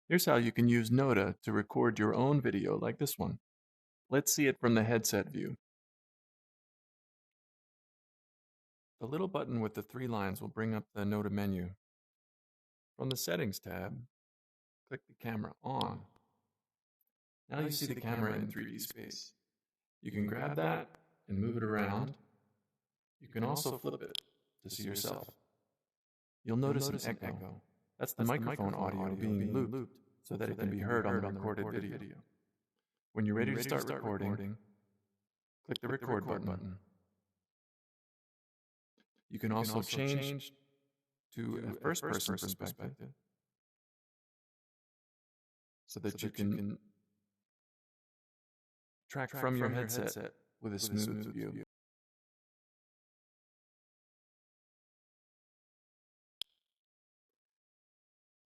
Here's how you can use Noda to record your own video like this one. Let's see it from the headset view. The little button with the 3 lines will bring up the Noda menu. From the Settings tab, click the camera on. Now you see the camera in 3D space. You can grab that and move it around. You can also flip it to see yourself. You'll notice an echo. That's the microphone audio being looped so that it can be heard on the recorded video. When you're ready to start recording, click the record button. You can also change to a first-person perspective so that you can track from your headset with a smooth view.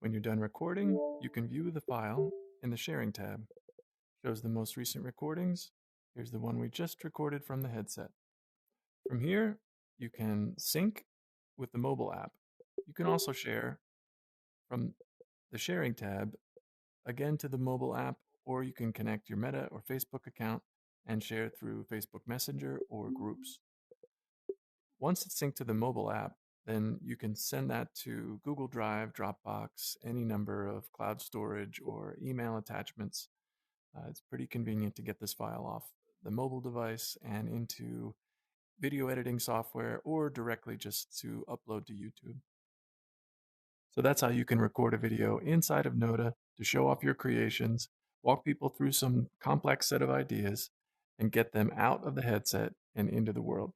When you're done recording, you can view the file in the Sharing tab. Shows the most recent recordings. Here's the one we just recorded from the headset. From here, you can sync with the mobile app. You can also share from the Sharing tab again to the mobile app, or you can connect your Meta or Facebook account and share through Facebook Messenger or groups. Once it's synced to the mobile app, then you can send that to Google Drive, Dropbox, any number of cloud storage or email attachments. It's pretty convenient to get this file off the mobile device and into video editing software or directly just to upload to YouTube. So that's how you can record a video inside of Noda to show off your creations, walk people through some complex set of ideas, and get them out of the headset and into the world.